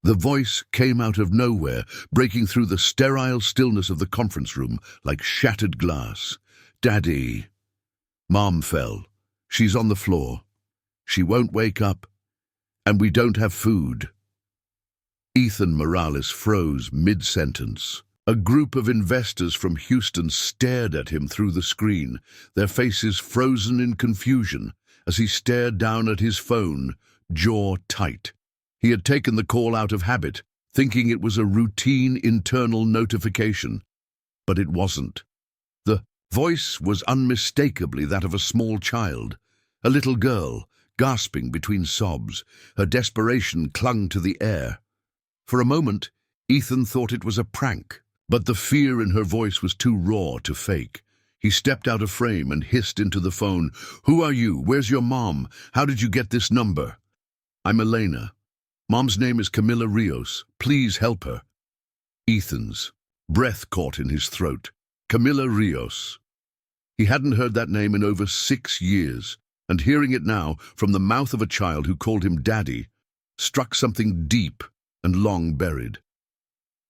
The voice came out of nowhere, breaking through the sterile stillness of the conference room like shattered glass. "Daddy." Mom fell. "She's on the floor. She won't wake up. And we don't have food." Ethan Morales froze mid-sentence. A group of investors from Houston stared at him through the screen, their faces frozen in confusion as he stared down at his phone, jaw tight. He had taken the call out of habit, thinking it was a routine internal notification. But it wasn't. The voice was unmistakably that of a small child, a little girl, gasping between sobs. Her desperation clung to the air. For a moment, Ethan thought it was a prank, but the fear in her voice was too raw to fake. He stepped out of frame and hissed into the phone, "Who are you? Where's your mom? How did you get this number?" "I'm Elena. Mom's name is Camila Rios. Please help her." Ethan's breath caught in his throat. Camila Rios. He hadn't heard that name in over 6 years, and hearing it now from the mouth of a child who called him Daddy struck something deep and long buried.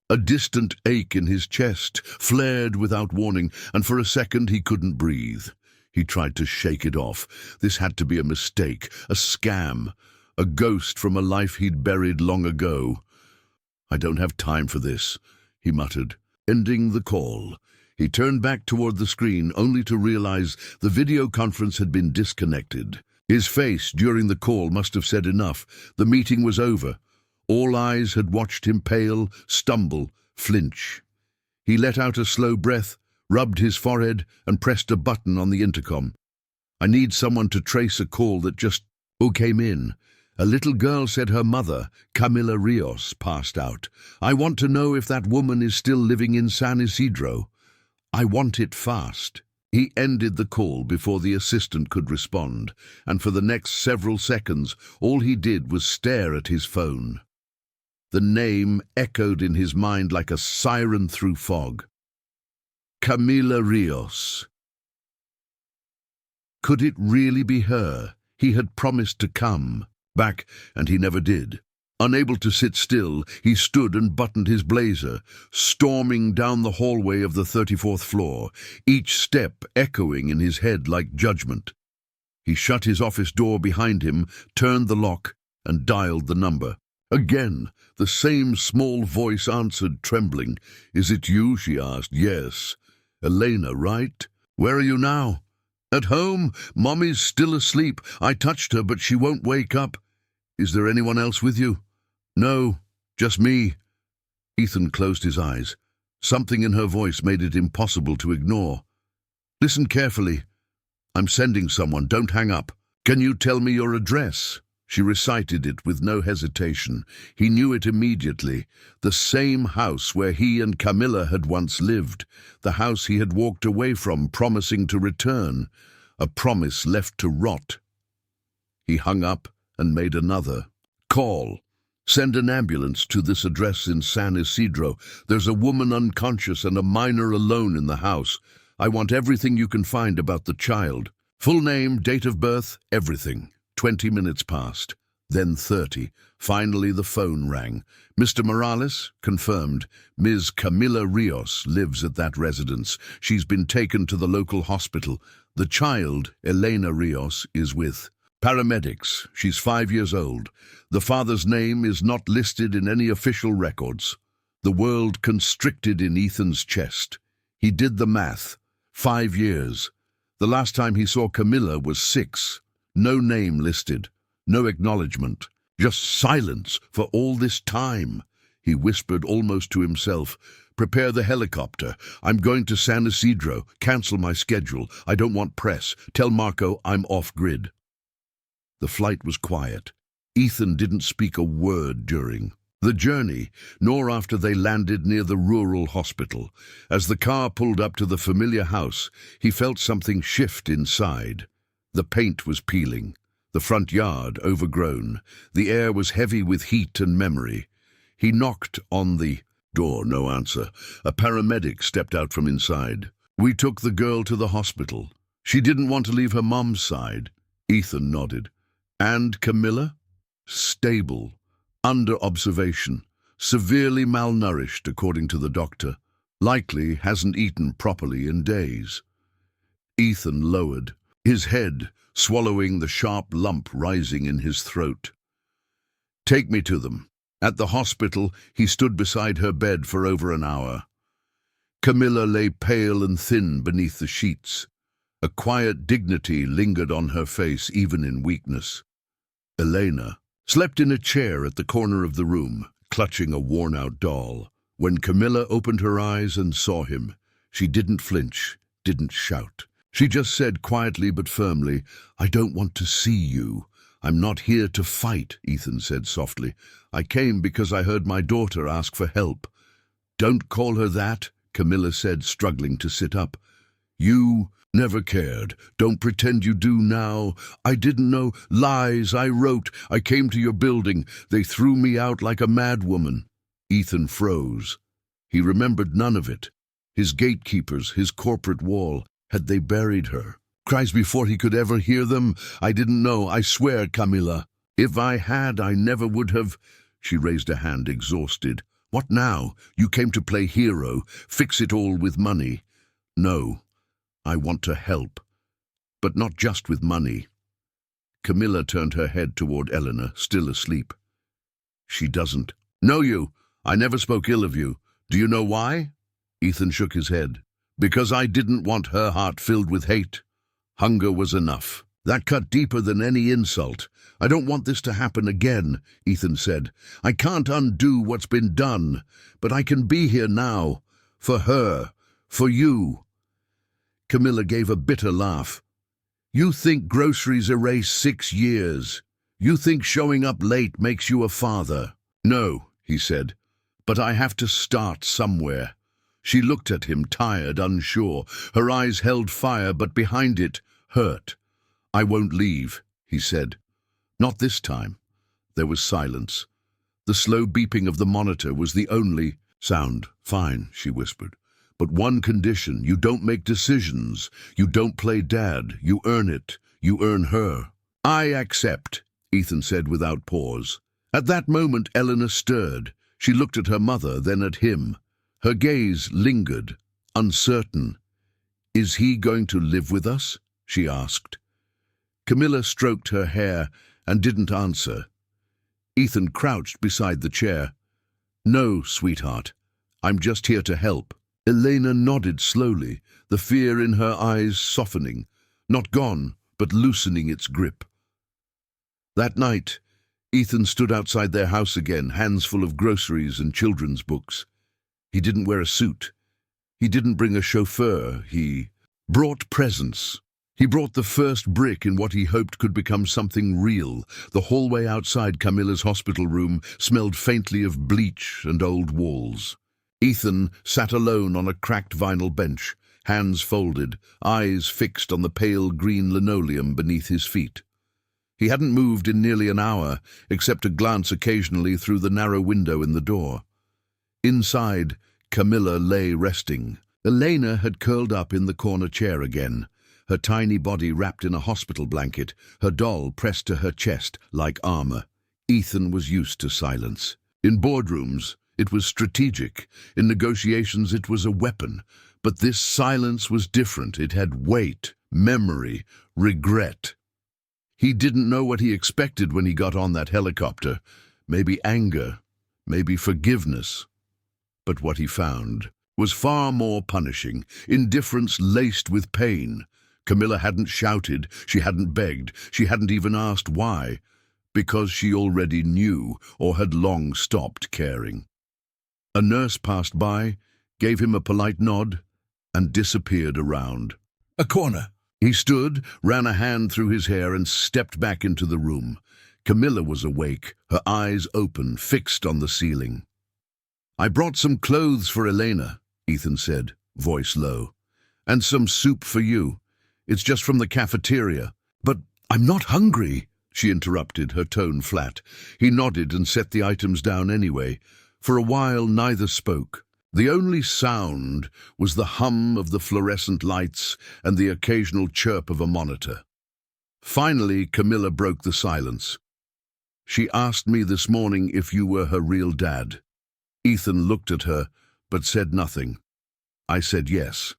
A distant ache in his chest flared without warning, and for a second he couldn't breathe. He tried to shake it off. This had to be a mistake, a scam, a ghost from a life he'd buried long ago. "I don't have time for this," he muttered, ending the call. He turned back toward the screen, only to realize the video conference had been disconnected. His face during the call must have said enough. The meeting was over. All eyes had watched him pale, stumble, flinch. He let out a slow breath, rubbed his forehead, and pressed a button on the intercom. "I need someone to trace a call that just came in. A little girl said her mother, Camila Rios, passed out. I want to know if that woman is still living in San Isidro. I want it fast." He ended the call before the assistant could respond, and for the next several seconds, all he did was stare at his phone. The name echoed in his mind like a siren through fog. Camila Rios. Could it really be her? He had promised to come back, and he never did. Unable to sit still, he stood and buttoned his blazer, storming down the hallway of the 34th floor, each step echoing in his head like judgment. He shut his office door behind him, turned the lock, and dialed the number. Again, the same small voice answered, trembling. "Is it you?" she asked. "Yes." "Elena, right? Where are you now?" "At home. Mommy's still asleep. I touched her, but she won't wake up." "Is there anyone else with you?" "No, just me." Ethan closed his eyes. Something in her voice made it impossible to ignore. "Listen carefully. I'm sending someone. Don't hang up. Can you tell me your address?" She recited it with no hesitation. He knew it immediately. The same house where he and Camila had once lived. The house he had walked away from, promising to return. A promise left to rot. He hung up and made another. "Call. Send an ambulance to this address in San Isidro. There's a woman unconscious and a minor alone in the house. I want everything you can find about the child. Full name, date of birth, everything." 20 minutes passed, then 30. Finally the phone rang. "Mr. Morales?" "Confirmed. Ms. Camila Rios lives at that residence. She's been taken to the local hospital. The child, Elena Rios, is with paramedics. She's 5 years old. The father's name is not listed in any official records." The world constricted in Ethan's chest. He did the math. 5 years. The last time he saw Camila was 6. No name listed, no acknowledgement, just silence for all this time. He whispered almost to himself, "Prepare the helicopter. I'm going to San Isidro. Cancel my schedule. I don't want press. Tell Marco I'm off-grid." The flight was quiet. Ethan didn't speak a word during the journey, nor after they landed near the rural hospital. As the car pulled up to the familiar house, he felt something shift inside. The paint was peeling, the front yard overgrown. The air was heavy with heat and memory. He knocked on the door, no answer. A paramedic stepped out from inside. "We took the girl to the hospital. She didn't want to leave her mom's side." Ethan nodded. "And Camilla?" "Stable. Under observation. severely malnourished according to the doctor. Likely hasn't eaten properly in days. Ethan lowered, his head swallowing the sharp lump rising in his throat. Take me to them. At the hospital, he stood beside her bed for over an hour. Camilla lay pale and thin beneath the sheets. A quiet dignity lingered on her face, even in weakness. Elena slept in a chair at the corner of the room, clutching a worn-out doll. When Camilla opened her eyes and saw him, she didn't flinch, didn't shout. She just said quietly but firmly, "I don't want to see you. I'm not here to fight," Ethan said softly. "I came because I heard my daughter ask for help." "Don't call her that," Camilla said, struggling to sit up. "You never cared. Don't pretend you do now. I didn't know. Lies I wrote. I came to your building. They threw me out like a mad woman." Ethan froze. He remembered none of it. His gatekeepers, his corporate wall. Had they buried her? Cries before he could ever hear them. "I didn't know. I swear, Camilla. If I had, I never would have." She raised a hand, exhausted. "What now? You came to play hero, fix it all with money." "No. I want to help. But not just with money." Camilla turned her head toward Eleanor, still asleep. "She doesn't know you. I never spoke ill of you. Do you know why?" Ethan shook his head. "Because I didn't want her heart filled with hate. Hunger was enough. That cut deeper than any insult. I don't want this to happen again," Ethan said. "I can't undo what's been done, but I can be here now. For her. For you." Camilla gave a bitter laugh. "You think groceries erase 6 years. You think showing up late makes you a father." "No," he said, "but I have to start somewhere." She looked at him, tired, unsure. Her eyes held fire, but behind it, hurt. "I won't leave," he said. "Not this time." There was silence. The slow beeping of the monitor was the only sound. "Fine," she whispered. "But one condition, you don't make decisions. You don't play dad. You earn it. You earn her." "I accept," Ethan said without pause. At that moment, Eleanor stirred. She looked at her mother, then at him. Her gaze lingered, uncertain. "Is he going to live with us?" she asked. Camilla stroked her hair and didn't answer. Ethan crouched beside the chair. "No, sweetheart. I'm just here to help." Elena nodded slowly, the fear in her eyes softening, not gone, but loosening its grip. That night, Ethan stood outside their house again, hands full of groceries and children's books. He didn't wear a suit. He didn't bring a chauffeur. He brought presents. He brought the first brick in what he hoped could become something real. The hallway outside Camilla's hospital room smelled faintly of bleach and old walls. Ethan sat alone on a cracked vinyl bench, hands folded, eyes fixed on the pale green linoleum beneath his feet. He hadn't moved in nearly an hour, except to glance occasionally through the narrow window in the door. Inside, Camilla lay resting. Elena had curled up in the corner chair again, her tiny body wrapped in a hospital blanket, her doll pressed to her chest like armor. Ethan was used to silence. In boardrooms, it was strategic. In negotiations, it was a weapon. But this silence was different. It had weight, memory, regret. He didn't know what he expected when he got on that helicopter. Maybe anger, maybe forgiveness. But what he found was far more punishing, indifference laced with pain. Camilla hadn't shouted, she hadn't begged, she hadn't even asked why, because she already knew or had long stopped caring. A nurse passed by, gave him a polite nod, and disappeared around a corner. He stood, ran a hand through his hair, and stepped back into the room. Camilla was awake, her eyes open, fixed on the ceiling. "I brought some clothes for Elena," Ethan said, voice low. "And some soup for you. It's just from the cafeteria." "But I'm not hungry," she interrupted, her tone flat. He nodded and set the items down anyway. For a while, neither spoke. The only sound was the hum of the fluorescent lights and the occasional chirp of a monitor. Finally, Camilla broke the silence. "She asked me this morning if you were her real dad." Ethan looked at her, but said nothing. I said yes.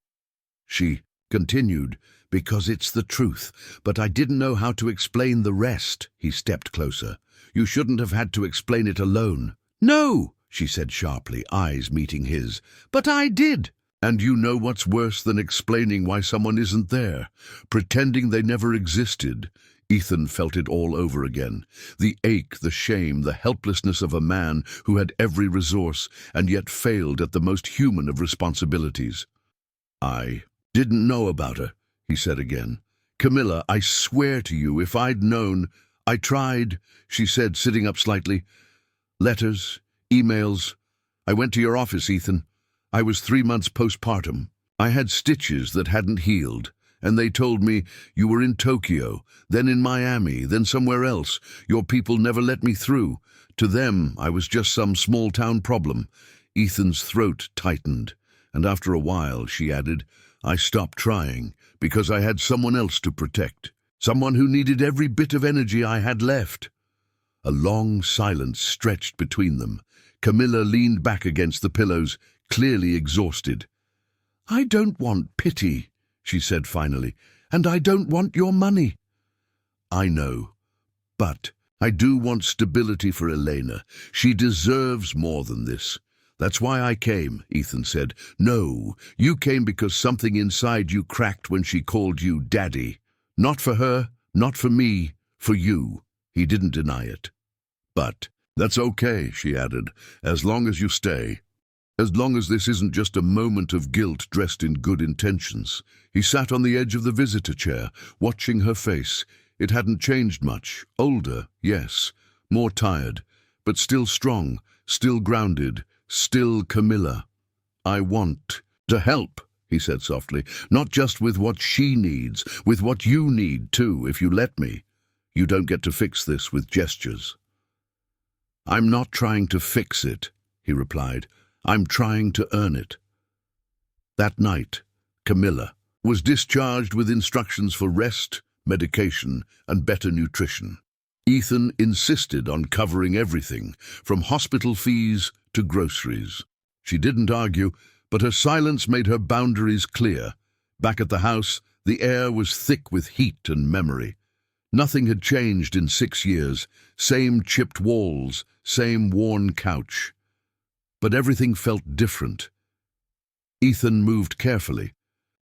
She continued, because it's the truth, but I didn't know how to explain the rest. He stepped closer. You shouldn't have had to explain it alone. No, she said sharply, eyes meeting his. But I did. And you know what's worse than explaining why someone isn't there? Pretending they never existed. Ethan felt it all over again. The ache, the shame, the helplessness of a man who had every resource and yet failed at the most human of responsibilities. I didn't know about her, he said again. Camilla, I swear to you, if I'd known... I tried, she said, sitting up slightly. Letters, emails. I went to your office, Ethan. I was 3 months postpartum. I had stitches that hadn't healed, and they told me you were in Tokyo, then in Miami, then somewhere else. Your people never let me through. To them, I was just some small-town problem. Ethan's throat tightened, and after a while, she added, I stopped trying because I had someone else to protect, someone who needed every bit of energy I had left. A long silence stretched between them. Camilla leaned back against the pillows, clearly exhausted. I don't want pity, she said finally, and I don't want your money. I know, but I do want stability for Elena. She deserves more than this. That's why I came, Ethan said. No, you came because something inside you cracked when she called you Daddy. Not for her, not for me, for you. He didn't deny it. But that's okay, she added, as long as you stay. As long as this isn't just a moment of guilt dressed in good intentions. He sat on the edge of the visitor chair, watching her face. It hadn't changed much. Older, yes. More tired, but still strong, still grounded, still Camilla. I want to help, he said softly, not just with what she needs, with what you need too, if you let me. You don't get to fix this with gestures. I'm not trying to fix it, he replied. I'm trying to earn it. That night, Camilla was discharged with instructions for rest, medication, and better nutrition. Ethan insisted on covering everything, from hospital fees to groceries. She didn't argue, but her silence made her boundaries clear. Back at the house, the air was thick with heat and memory. Nothing had changed in 6 years. Same chipped walls, same worn couch. But everything felt different. Ethan moved carefully,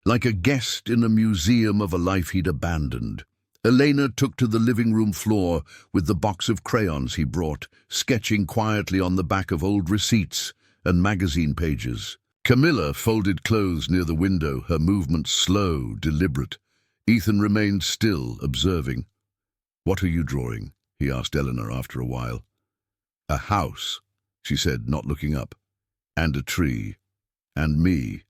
like a guest in a museum of a life he'd abandoned. Elena took to the living room floor with the box of crayons he brought, sketching quietly on the back of old receipts and magazine pages. Camilla folded clothes near the window, her movements slow, deliberate. Ethan remained still, observing. What are you drawing? He asked Eleanor after a while. A house, she said, not looking up. And a tree. And me.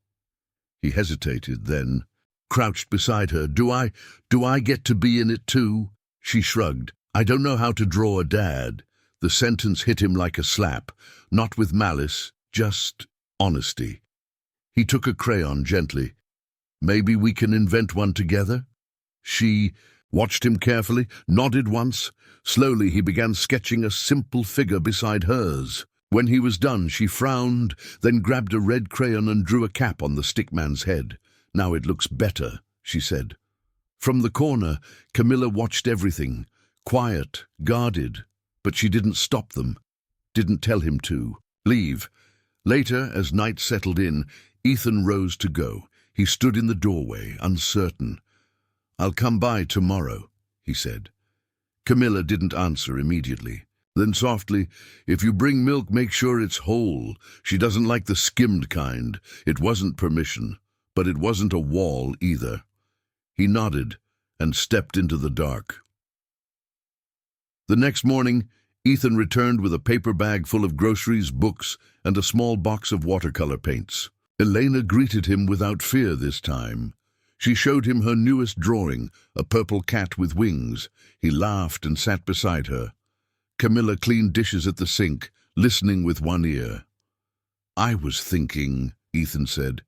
He hesitated, then crouched beside her. Do I get to be in it too? She shrugged. I don't know how to draw a dad. The sentence hit him like a slap, not with malice, just honesty. He took a crayon gently. Maybe we can invent one together? She watched him carefully, nodded once. Slowly he began sketching a simple figure beside hers. When he was done, she frowned, then grabbed a red crayon and drew a cap on the stickman's head. Now it looks better, she said. From the corner, Camilla watched everything, quiet, guarded, but she didn't stop them, didn't tell him to leave. Later, as night settled in, Ethan rose to go. He stood in the doorway, uncertain. I'll come by tomorrow, he said. Camilla didn't answer immediately. Then softly, if you bring milk, make sure it's whole. She doesn't like the skimmed kind. It wasn't permission, but it wasn't a wall either. He nodded and stepped into the dark. The next morning, Ethan returned with a paper bag full of groceries, books, and a small box of watercolor paints. Elena greeted him without fear this time. She showed him her newest drawing, a purple cat with wings. He laughed and sat beside her. Camilla cleaned dishes at the sink, listening with one ear. I was thinking, Ethan said,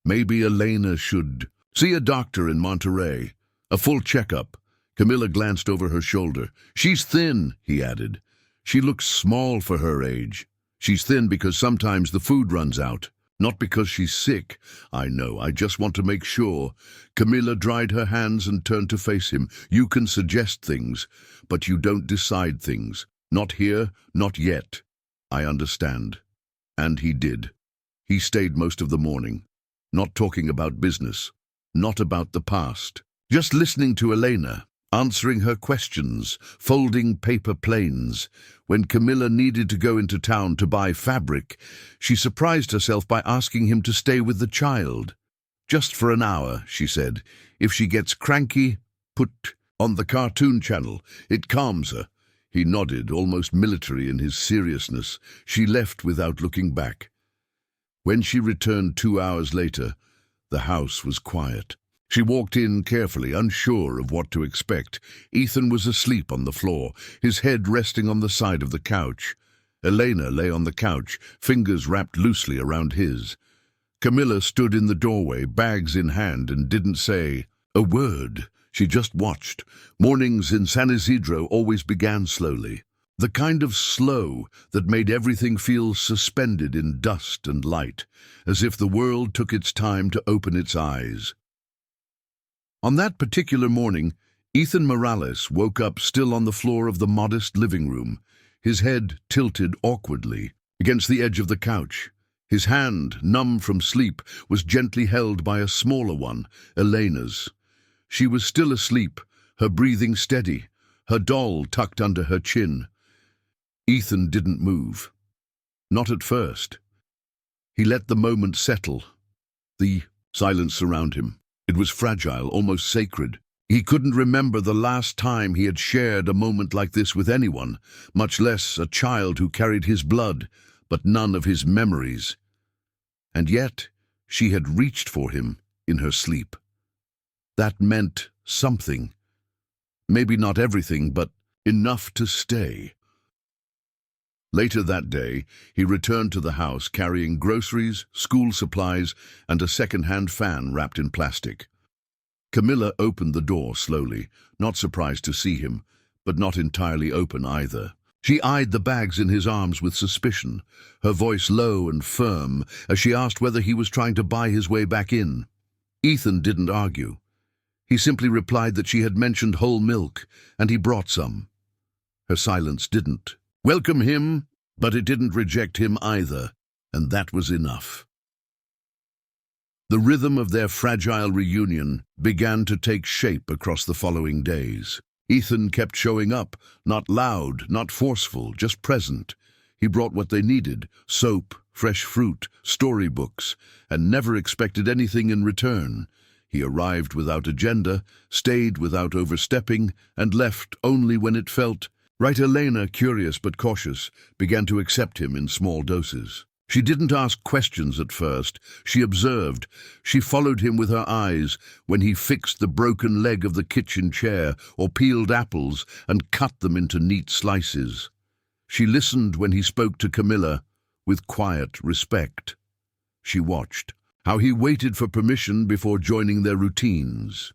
maybe Elena should see a doctor in Monterey. A full checkup. Camilla glanced over her shoulder. She's thin, he added. She looks small for her age. She's thin because sometimes the food runs out, not because she's sick. I know, I just want to make sure. Camilla dried her hands and turned to face him. You can suggest things, but you don't decide things. Not here, not yet. I understand. And he did. He stayed most of the morning, not talking about business, not about the past, just listening to Elena, answering her questions, folding paper planes. When Camilla needed to go into town to buy fabric, she surprised herself by asking him to stay with the child. Just for an hour, she said. If she gets cranky, put on the cartoon channel. It calms her. He nodded, almost military in his seriousness. She left without looking back. When she returned 2 hours later, the house was quiet. She walked in carefully, unsure of what to expect. Ethan was asleep on the floor, his head resting on the side of the couch. Elena lay on the couch, fingers wrapped loosely around his. Camilla stood in the doorway, bags in hand, and didn't say a word. She just watched. Mornings in San Isidro always began slowly. The kind of slow that made everything feel suspended in dust and light, as if the world took its time to open its eyes. On that particular morning, Ethan Morales woke up still on the floor of the modest living room, his head tilted awkwardly against the edge of the couch. His hand, numb from sleep, was gently held by a smaller one, Elena's. She was still asleep, her breathing steady, her doll tucked under her chin. Ethan didn't move. Not at first. He let the moment settle. The silence around him. It was fragile, almost sacred. He couldn't remember the last time he had shared a moment like this with anyone, much less a child who carried his blood, but none of his memories. And yet, she had reached for him in her sleep. That meant something. Maybe not everything, but enough to stay. Later that day, he returned to the house carrying groceries, school supplies, and a second-hand fan wrapped in plastic. Camilla opened the door slowly, not surprised to see him, but not entirely open either. She eyed the bags in his arms with suspicion, her voice low and firm as she asked whether he was trying to buy his way back in. Ethan didn't argue. He simply replied that she had mentioned whole milk, and he brought some. Her silence didn't welcome him, but it didn't reject him either, and that was enough. The rhythm of their fragile reunion began to take shape across the following days. Ethan kept showing up, not loud, not forceful, just present. He brought what they needed, soap, fresh fruit, storybooks, and never expected anything in return. He arrived without agenda, stayed without overstepping, and left only when it felt right. Elena, curious but cautious, began to accept him in small doses. She didn't ask questions at first. She observed. She followed him with her eyes when he fixed the broken leg of the kitchen chair or peeled apples and cut them into neat slices. She listened when he spoke to Camilla with quiet respect. She watched how he waited for permission before joining their routines.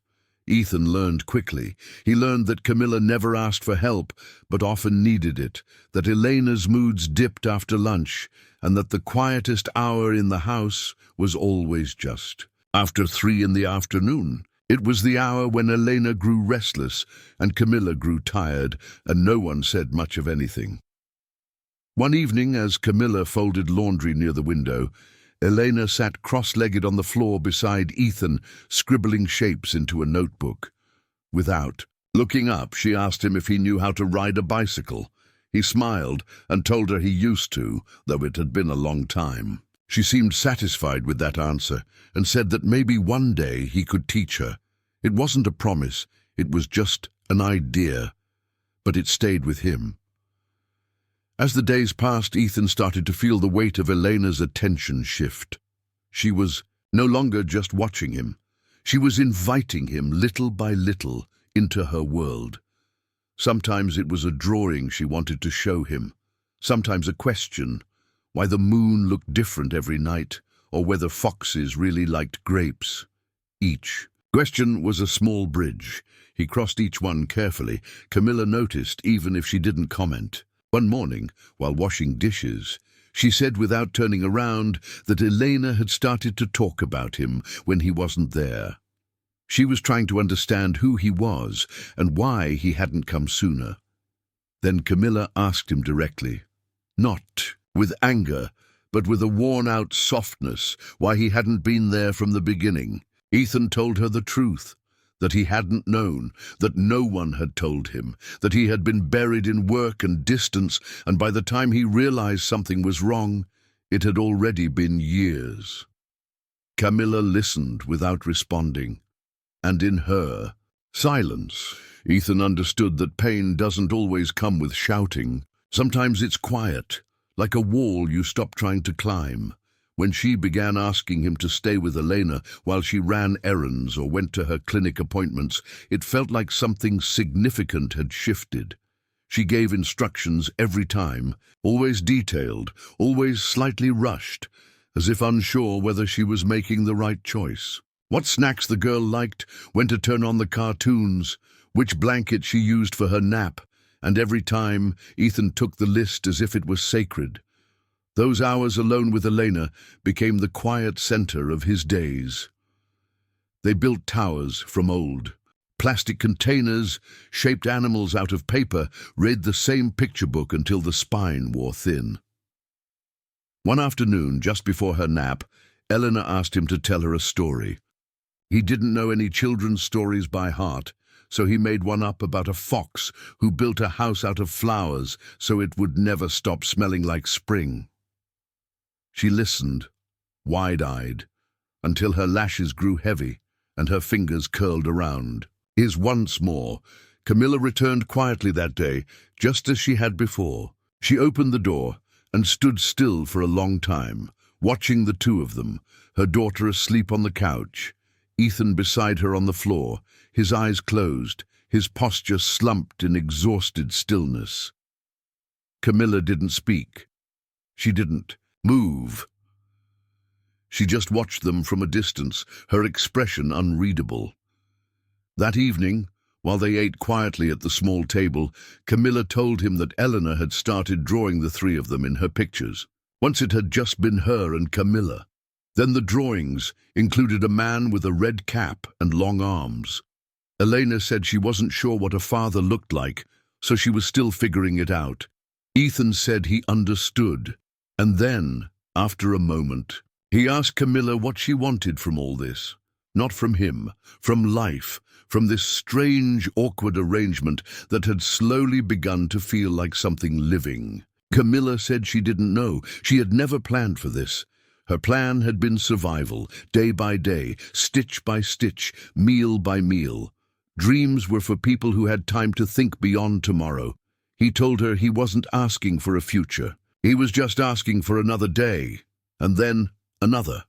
Ethan learned quickly. He learned that Camilla never asked for help, but often needed it, that Elena's moods dipped after lunch, and that the quietest hour in the house was always just after 3 in the afternoon. It was the hour when Elena grew restless and Camilla grew tired, and no one said much of anything. One evening, as Camilla folded laundry near the window, Elena sat cross-legged on the floor beside Ethan, scribbling shapes into a notebook. Without looking up, she asked him if he knew how to ride a bicycle. He smiled and told her he used to, though it had been a long time. She seemed satisfied with that answer and said that maybe one day he could teach her. It wasn't a promise, it was just an idea, but it stayed with him. As the days passed, Ethan started to feel the weight of Elena's attention shift. She was no longer just watching him. She was inviting him little by little into her world. Sometimes it was a drawing she wanted to show him, sometimes a question, why the moon looked different every night, or whether foxes really liked grapes. Each question was a small bridge. He crossed each one carefully. Camilla noticed, even if she didn't comment. One morning, while washing dishes, She said without turning around that Elena had started to talk about him when he wasn't there. She was trying to understand who he was and why he hadn't come sooner. Then Camilla asked him directly, not with anger, but with a worn-out softness, why he hadn't been there from the beginning. Ethan told her the truth, that he hadn't known, that no one had told him, that he had been buried in work and distance, and by the time he realized something was wrong, it had already been years. Camilla listened without responding, and in her, silence. Ethan understood that pain doesn't always come with shouting. Sometimes it's quiet, like a wall you stop trying to climb. When she began asking him to stay with Elena while she ran errands or went to her clinic appointments, it felt like something significant had shifted. She gave instructions every time, always detailed, always slightly rushed, as if unsure whether she was making the right choice. What snacks the girl liked, when to turn on the cartoons, which blanket she used for her nap, and every time Ethan took the list as if it was sacred. Those hours alone with Elena became the quiet center of his days. They built towers from old plastic containers, shaped animals out of paper, read the same picture book until the spine wore thin. One afternoon, just before her nap, Elena asked him to tell her a story. He didn't know any children's stories by heart, so he made one up about a fox who built a house out of flowers so it would never stop smelling like spring. She listened, wide-eyed, until her lashes grew heavy and her fingers curled around. Once more, Camilla returned quietly that day, just as she had before. She opened the door and stood still for a long time, watching the two of them, her daughter asleep on the couch, Ethan beside her on the floor, his eyes closed, his posture slumped in exhausted stillness. Camilla didn't speak. She didn't move. She just watched them from a distance, her expression unreadable. That evening, while they ate quietly at the small table, Camilla told him that Eleanor had started drawing the three of them in her pictures. Once it had just been her and Camilla. Then the drawings included a man with a red cap and long arms. Elena said she wasn't sure what a father looked like, so she was still figuring it out. Ethan said he understood. And then, after a moment, he asked Camilla what she wanted from all this. Not from him, from life, from this strange, awkward arrangement that had slowly begun to feel like something living. Camilla said she didn't know. She had never planned for this. Her plan had been survival, day by day, stitch by stitch, meal by meal. Dreams were for people who had time to think beyond tomorrow. He told her he wasn't asking for a future. He was just asking for another day, and then another.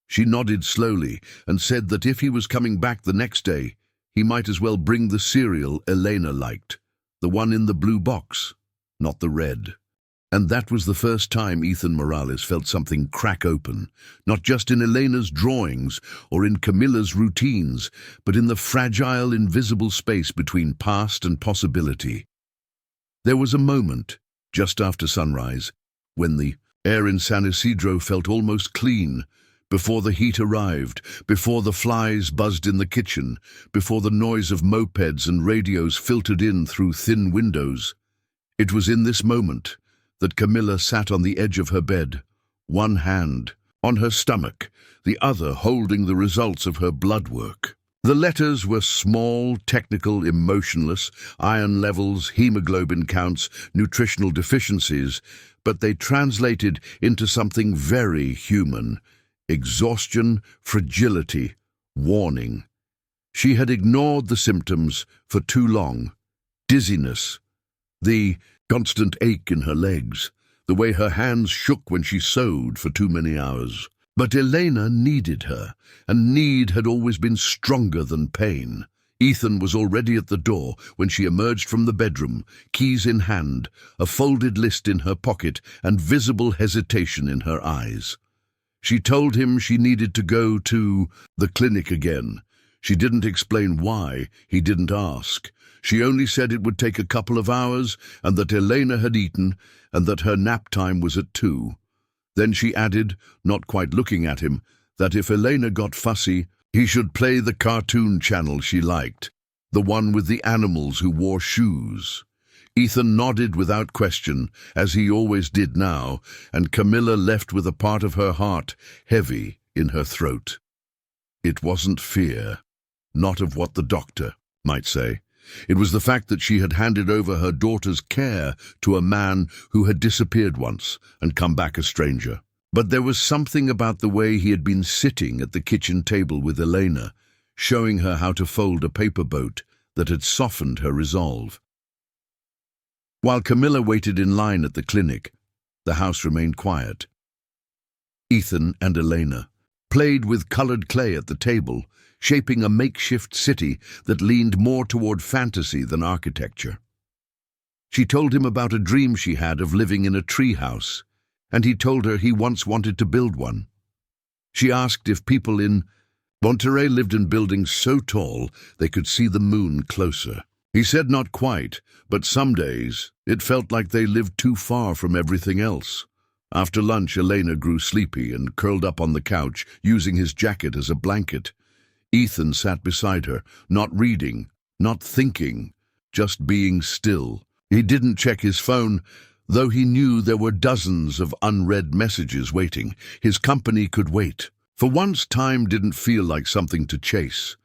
She nodded slowly and said that if he was coming back the next day, he might as well bring the cereal Elena liked, the one in the blue box, not the red. And that was the first time Ethan Morales felt something crack open, not just in Elena's drawings or in Camilla's routines, but in the fragile, invisible space between past and possibility. There was a moment, just after sunrise, when the air in San Isidro felt almost clean, before the heat arrived, before the flies buzzed in the kitchen, before the noise of mopeds and radios filtered in through thin windows. It was in this moment that Camilla sat on the edge of her bed, one hand on her stomach, the other holding the results of her blood work. The letters were small, technical, emotionless, iron levels, hemoglobin counts, nutritional deficiencies, but they translated into something very human: exhaustion, fragility, warning. She had ignored the symptoms for too long. Dizziness, the constant ache in her legs, the way her hands shook when she sewed for too many hours. But Elena needed her, and need had always been stronger than pain. Ethan was already at the door when she emerged from the bedroom, keys in hand, a folded list in her pocket, and visible hesitation in her eyes. She told him she needed to go to the clinic again. She didn't explain why. He didn't ask. She only said it would take a couple of hours and that Elena had eaten and that her nap time was at 2. Then she added, not quite looking at him, that if Elena got fussy, he should play the cartoon channel she liked, the one with the animals who wore shoes. Ethan nodded without question, as he always did now, and Camilla left with a part of her heart heavy in her throat. It wasn't fear, not of what the doctor might say. It was the fact that she had handed over her daughter's care to a man who had disappeared once and come back a stranger. But there was something about the way he had been sitting at the kitchen table with Elena, showing her how to fold a paper boat, that had softened her resolve. While Camilla waited in line at the clinic, the house remained quiet. Ethan and Elena played with colored clay at the table, shaping a makeshift city that leaned more toward fantasy than architecture. She told him about a dream she had of living in a tree house, and he told her he once wanted to build one. She asked if people in Monterey lived in buildings so tall they could see the moon closer. He said not quite, but some days it felt like they lived too far from everything else. After lunch, Elena grew sleepy and curled up on the couch, using his jacket as a blanket. Ethan sat beside her, not reading, not thinking, just being still. He didn't check his phone, though he knew there were dozens of unread messages waiting. His company could wait. For once, time didn't feel like something to chase.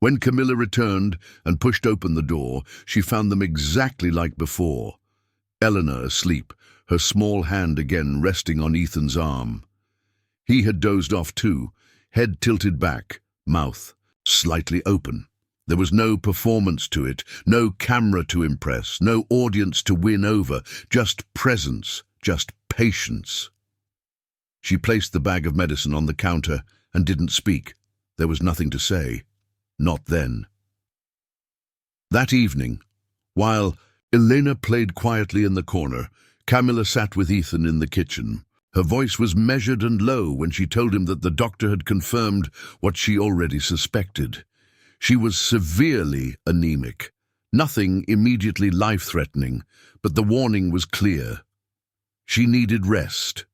When Camilla returned and pushed open the door, she found them exactly like before. Eleanor asleep, her small hand again resting on Ethan's arm. He had dozed off too, head tilted back, mouth slightly open. There was no performance to it, no camera to impress, no audience to win over, just presence, just patience. She placed the bag of medicine on the counter and didn't speak. There was nothing to say. Not then. That evening, while Elena played quietly in the corner, Camilla sat with Ethan in the kitchen. Her voice was measured and low when she told him that the doctor had confirmed what she already suspected. She was severely anemic. Nothing immediately life-threatening, but the warning was clear. She needed rest.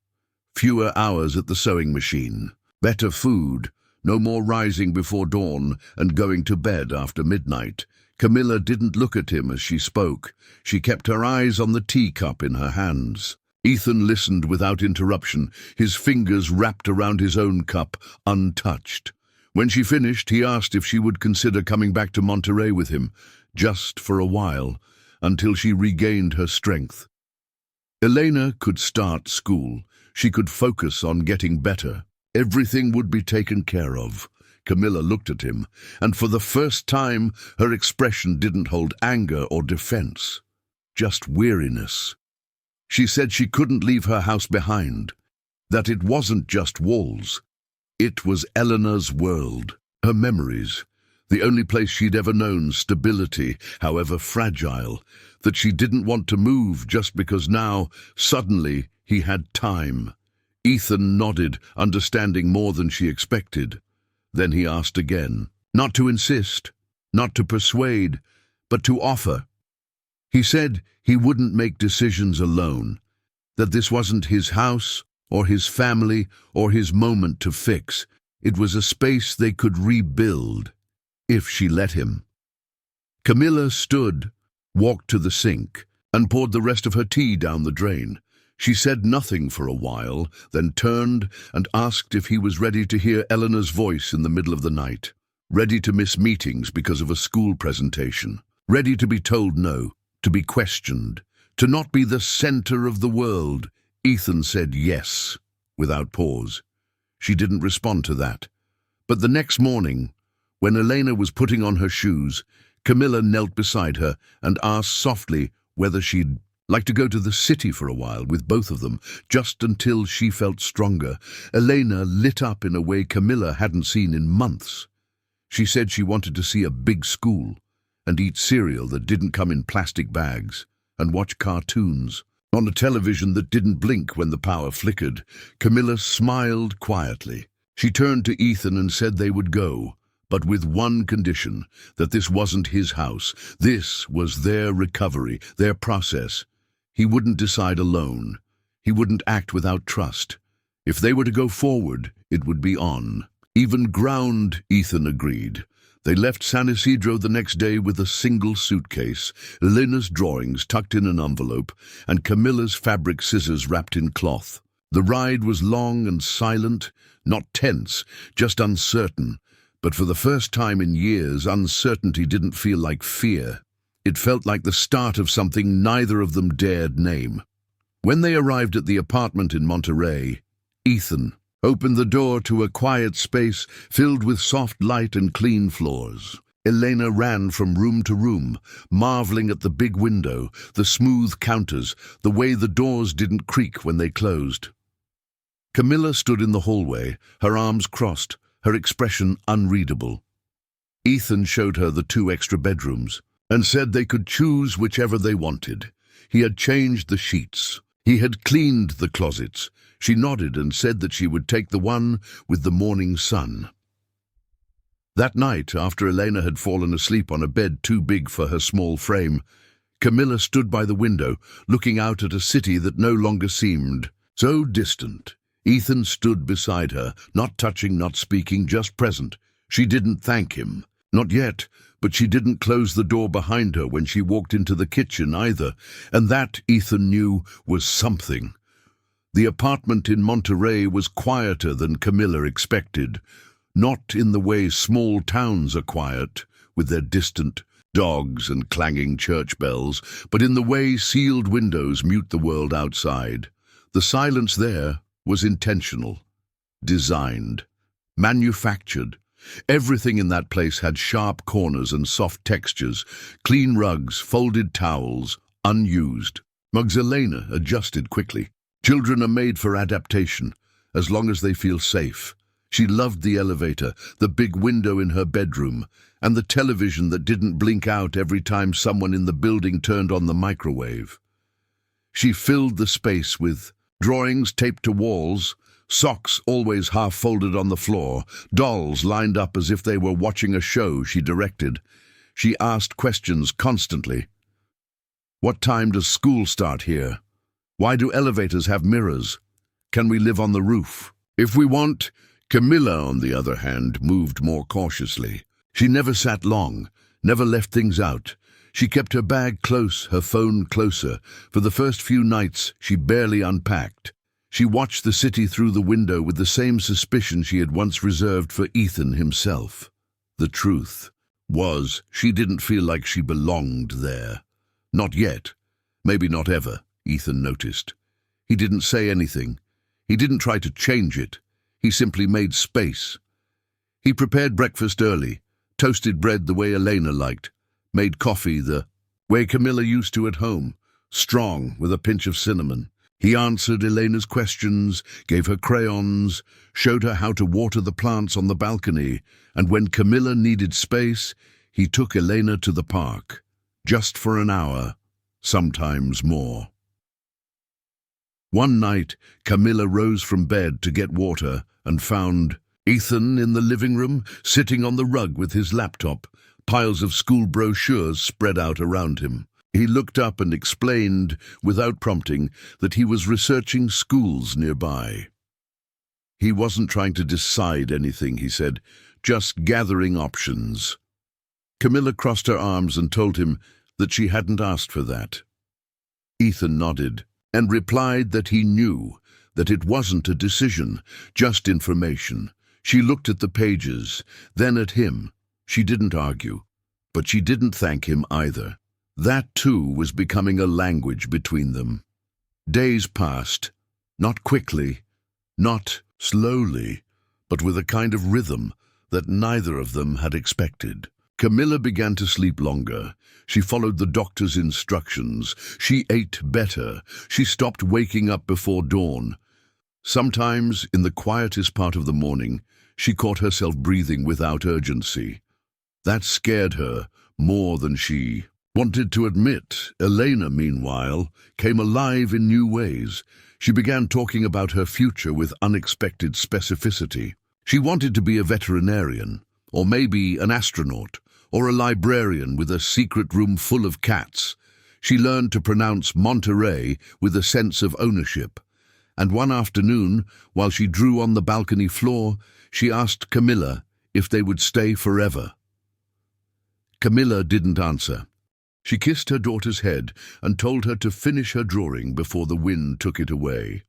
Fewer hours at the sewing machine. Better food. No more rising before dawn and going to bed after midnight. Camilla didn't look at him as she spoke. She kept her eyes on the teacup in her hands. Ethan listened without interruption, his fingers wrapped around his own cup, untouched. When she finished, he asked if she would consider coming back to Monterey with him, just for a while, until she regained her strength. Elena could start school. She could focus on getting better. Everything would be taken care of. Camilla looked at him, and for the first time her expression didn't hold anger or defense, just weariness. She said she couldn't leave her house behind, that it wasn't just walls. It was Eleanor's world, her memories, the only place she'd ever known stability, however fragile, that she didn't want to move just because now, suddenly, he had time. Ethan nodded, understanding more than she expected. Then he asked again, not to insist, not to persuade, but to offer. He said he wouldn't make decisions alone, that this wasn't his house or his family or his moment to fix. It was a space they could rebuild, if she let him. Camilla stood, walked to the sink, and poured the rest of her tea down the drain. She said nothing for a while, then turned and asked if he was ready to hear Eleanor's voice in the middle of the night, ready to miss meetings because of a school presentation, ready to be told no, to be questioned, to not be the center of the world. Ethan said yes, without pause. She didn't respond to that. But the next morning, when Elena was putting on her shoes, Camilla knelt beside her and asked softly whether she'd like to go to the city for a while with both of them, just until she felt stronger. Elena lit up in a way Camilla hadn't seen in months. She said she wanted to see a big school and eat cereal that didn't come in plastic bags and watch cartoons on a television that didn't blink when the power flickered. Camilla smiled quietly. She turned to Ethan and said they would go, but with one condition, that this wasn't his house. This was their recovery, their process. He wouldn't decide alone. He wouldn't act without trust. If they were to go forward, it would be on. Even ground, Ethan agreed. They left San Isidro the next day with a single suitcase, Elena's drawings tucked in an envelope, and Camilla's fabric scissors wrapped in cloth. The ride was long and silent, not tense, just uncertain. But for the first time in years, uncertainty didn't feel like fear. It felt like the start of something neither of them dared name. When they arrived at the apartment in Monterey, Ethan opened the door to a quiet space filled with soft light and clean floors. Elena ran from room to room, marveling at the big window, the smooth counters, the way the doors didn't creak when they closed. Camilla stood in the hallway, her arms crossed, her expression unreadable. Ethan showed her the 2 extra bedrooms and said they could choose whichever they wanted. He had changed the sheets. He had cleaned the closets. She nodded and said that she would take the one with the morning sun. That night, after Elena had fallen asleep on a bed too big for her small frame, Camilla stood by the window, looking out at a city that no longer seemed so distant. Ethan stood beside her, not touching, not speaking, just present. She didn't thank him. Not yet, but she didn't close the door behind her when she walked into the kitchen either, and that, Ethan knew, was something. The apartment in Monterey was quieter than Camilla expected, not in the way small towns are quiet, with their distant dogs and clanging church bells, but in the way sealed windows mute the world outside. The silence there was intentional, designed, manufactured. Everything in that place had sharp corners and soft textures, clean rugs, folded towels, unused. Magdalena adjusted quickly. Children are made for adaptation, as long as they feel safe. She loved the elevator, the big window in her bedroom, and the television that didn't blink out every time someone in the building turned on the microwave. She filled the space with drawings taped to walls, socks always half-folded on the floor, dolls lined up as if they were watching a show she directed. She asked questions constantly. What time does school start here? Why do elevators have mirrors? Can we live on the roof? If we want. Camilla, on the other hand, moved more cautiously. She never sat long, never left things out. She kept her bag close, her phone closer. For the first few nights, she barely unpacked. She watched the city through the window with the same suspicion she had once reserved for Ethan himself. The truth was, she didn't feel like she belonged there. Not yet. Maybe not ever, Ethan noticed. He didn't say anything. He didn't try to change it. He simply made space. He prepared breakfast early, toasted bread the way Elena liked, made coffee the way Camilla used to at home, strong with a pinch of cinnamon. He answered Elena's questions, gave her crayons, showed her how to water the plants on the balcony, and when Camilla needed space, he took Elena to the park, just for an hour, sometimes more. One night, Camilla rose from bed to get water and found Ethan in the living room, sitting on the rug with his laptop, piles of school brochures spread out around him. He looked up and explained, without prompting, that he was researching schools nearby. He wasn't trying to decide anything, he said, just gathering options. Camilla crossed her arms and told him that she hadn't asked for that. Ethan nodded and replied that he knew, that it wasn't a decision, just information. She looked at the pages, then at him. She didn't argue, but she didn't thank him either. That, too, was becoming a language between them. Days passed, not quickly, not slowly, but with a kind of rhythm that neither of them had expected. Camilla began to sleep longer. She followed the doctor's instructions. She ate better. She stopped waking up before dawn. Sometimes, in the quietest part of the morning, she caught herself breathing without urgency. That scared her more than she wanted to admit. Elena, meanwhile, came alive in new ways. She began talking about her future with unexpected specificity. She wanted to be a veterinarian, or maybe an astronaut, or a librarian with a secret room full of cats. She learned to pronounce Monterey with a sense of ownership. And one afternoon, while she drew on the balcony floor, she asked Camilla if they would stay forever. Camilla didn't answer. She kissed her daughter's head and told her to finish her drawing before the wind took it away.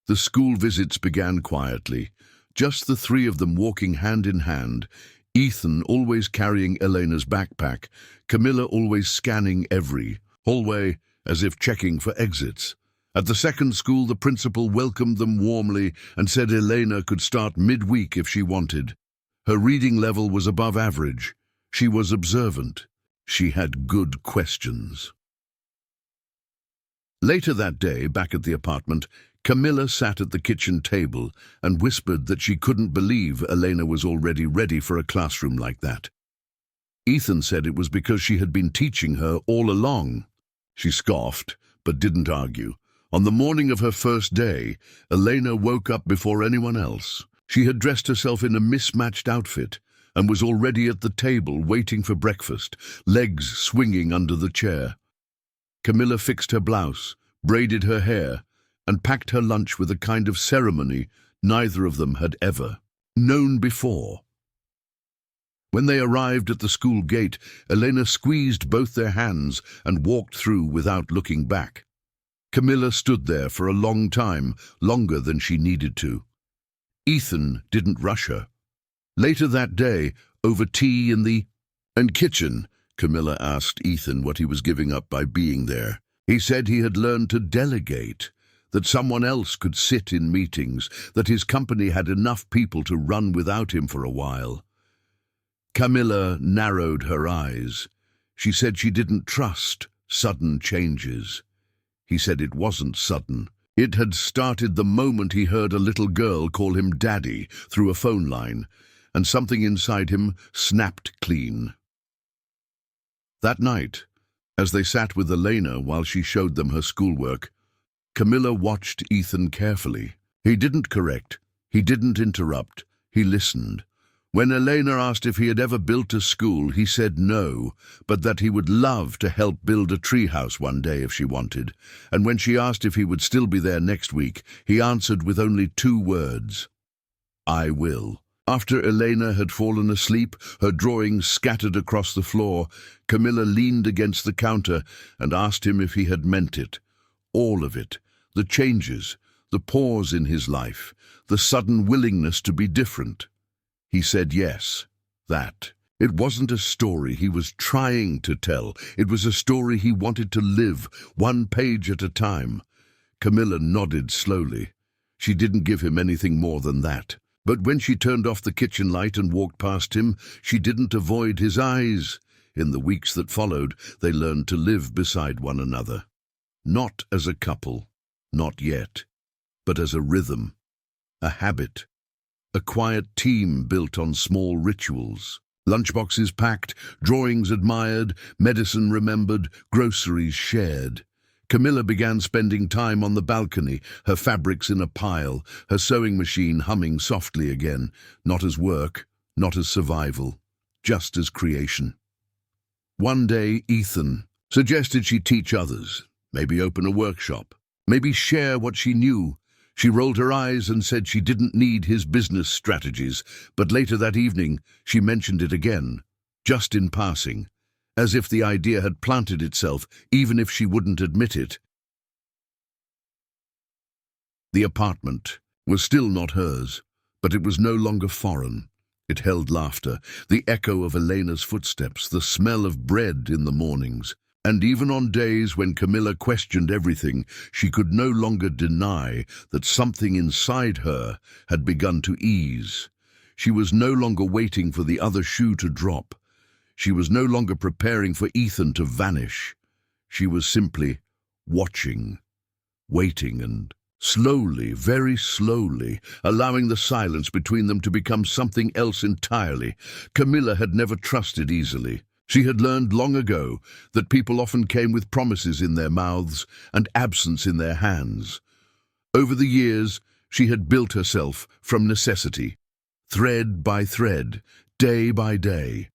The school visits began quietly, just the three of them walking hand in hand, Ethan always carrying Elena's backpack, Camilla always scanning every hallway as if checking for exits. At the second school, the principal welcomed them warmly and said Elena could start midweek if she wanted. Her reading level was above average. She was observant. She had good questions. Later that day, back at the apartment, Camilla sat at the kitchen table and whispered that she couldn't believe Elena was already ready for a classroom like that. Ethan said it was because she had been teaching her all along. She scoffed, but didn't argue. On the morning of her first day, Elena woke up before anyone else. She had dressed herself in a mismatched outfit and was already at the table waiting for breakfast, legs swinging under the chair. Camilla fixed her blouse, braided her hair, and packed her lunch with a kind of ceremony neither of them had ever known before. When they arrived at the school gate, Elena squeezed both their hands and walked through without looking back. Camilla stood there for a long time, longer than she needed to. Ethan didn't rush her. Later that day, over tea in the kitchen, Camilla asked Ethan what he was giving up by being there. He said he had learned to delegate, that someone else could sit in meetings, that his company had enough people to run without him for a while. Camilla narrowed her eyes. She said she didn't trust sudden changes. He said it wasn't sudden. It had started the moment he heard a little girl call him Daddy through a phone line, and something inside him snapped clean. That night, as they sat with Elena while she showed them her schoolwork, Camilla watched Ethan carefully. He didn't correct, he didn't interrupt, he listened. When Elena asked if he had ever built a school, he said no, but that he would love to help build a treehouse one day if she wanted. And when she asked if he would still be there next week, he answered with only 2 words: "I will." After Elena had fallen asleep, her drawings scattered across the floor, Camilla leaned against the counter and asked him if he had meant it. All of it. The changes, the pause in his life, the sudden willingness to be different. He said yes, that. It wasn't a story he was trying to tell. It was a story he wanted to live, 1 page at a time. Camilla nodded slowly. She didn't give him anything more than that. But when she turned off the kitchen light and walked past him, she didn't avoid his eyes. In the weeks that followed, they learned to live beside one another. Not as a couple, not yet, but as a rhythm, a habit. A quiet team built on small rituals. Lunchboxes packed, drawings admired, medicine remembered, groceries shared. Camilla began spending time on the balcony, her fabrics in a pile, her sewing machine humming softly again, not as work, not as survival, just as creation. One day, Ethan suggested she teach others, maybe open a workshop, maybe share what she knew. She rolled her eyes and said she didn't need his business strategies, but later that evening she mentioned it again, just in passing, as if the idea had planted itself, even if she wouldn't admit it. The apartment was still not hers, but it was no longer foreign. It held laughter, the echo of Elena's footsteps, the smell of bread in the mornings. And even on days when Camilla questioned everything, she could no longer deny that something inside her had begun to ease. She was no longer waiting for the other shoe to drop. She was no longer preparing for Ethan to vanish. She was simply watching, waiting, and slowly, very slowly, allowing the silence between them to become something else entirely. Camilla had never trusted easily. She had learned long ago that people often came with promises in their mouths and absence in their hands. Over the years, she had built herself from necessity, thread by thread, day by day,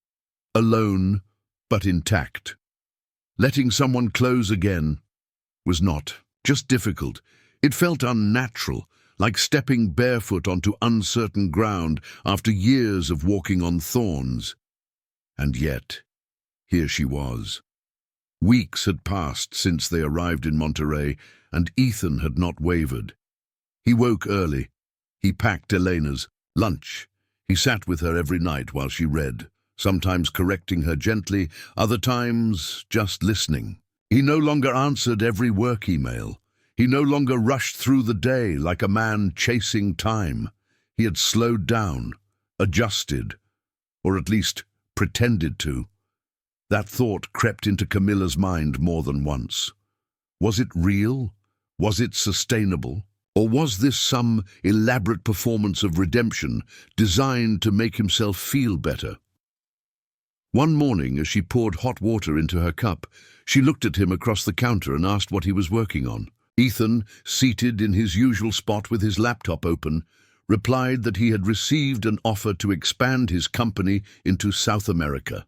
alone but intact. Letting someone close again was not just difficult. It felt unnatural, like stepping barefoot onto uncertain ground after years of walking on thorns. And yet, here she was. Weeks had passed since they arrived in Monterey, and Ethan had not wavered. He woke early. He packed Elena's lunch. He sat with her every night while she read, sometimes correcting her gently, other times just listening. He no longer answered every work email. He no longer rushed through the day like a man chasing time. He had slowed down, adjusted, or at least pretended to. That thought crept into Camilla's mind more than once. Was it real? Was it sustainable? Or was this some elaborate performance of redemption designed to make himself feel better? One morning, as she poured hot water into her cup, she looked at him across the counter and asked what he was working on. Ethan, seated in his usual spot with his laptop open, replied that he had received an offer to expand his company into South America.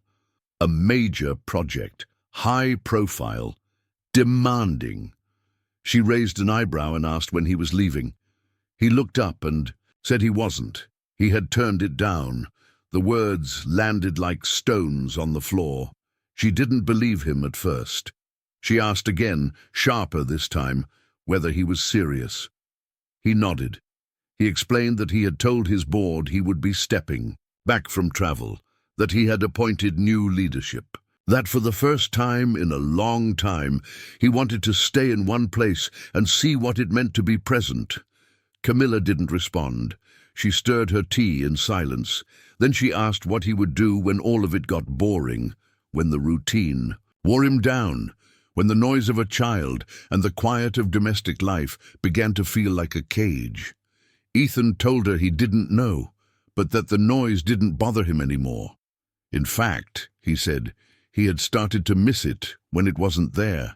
A major project, high profile, demanding. She raised an eyebrow and asked when he was leaving. He looked up and said he wasn't. He had turned it down. The words landed like stones on the floor. She didn't believe him at first. She asked again, sharper this time, whether he was serious. He nodded. He explained that he had told his board he would be stepping back from travel, that he had appointed new leadership, that for the first time in a long time he wanted to stay in one place and see what it meant to be present. Camilla didn't respond. She stirred her tea in silence. Then she asked what he would do when all of it got boring, when the routine wore him down, when the noise of a child and the quiet of domestic life began to feel like a cage. Ethan told her he didn't know, but that the noise didn't bother him anymore. In fact, he said, he had started to miss it when it wasn't there.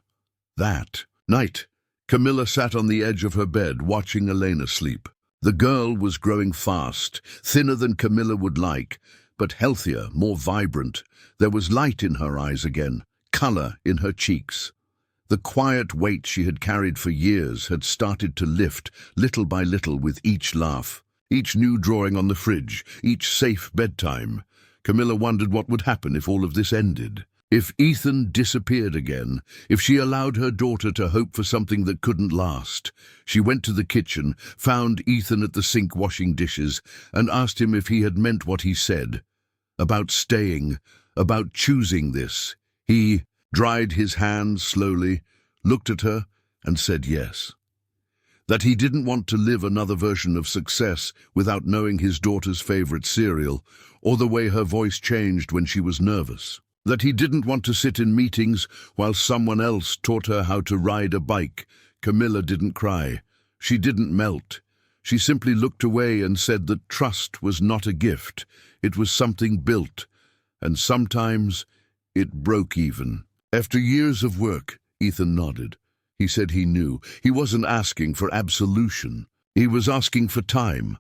That night, Camilla sat on the edge of her bed watching Elena sleep. The girl was growing fast, thinner than Camilla would like, but healthier, more vibrant. There was light in her eyes again, color in her cheeks. The quiet weight she had carried for years had started to lift, little by little, with each laugh, each new drawing on the fridge, each safe bedtime. Camilla wondered what would happen if all of this ended. If Ethan disappeared again, if she allowed her daughter to hope for something that couldn't last. She went to the kitchen, found Ethan at the sink washing dishes, and asked him if he had meant what he said. About staying, about choosing this. He dried his hands slowly, looked at her, and said yes. That he didn't want to live another version of success without knowing his daughter's favorite cereal, or the way her voice changed when she was nervous. That he didn't want to sit in meetings while someone else taught her how to ride a bike. Camilla didn't cry. She didn't melt. She simply looked away and said that trust was not a gift. It was something built, and sometimes it broke even. After years of work, Ethan nodded. He said he knew. He wasn't asking for absolution. He was asking for time.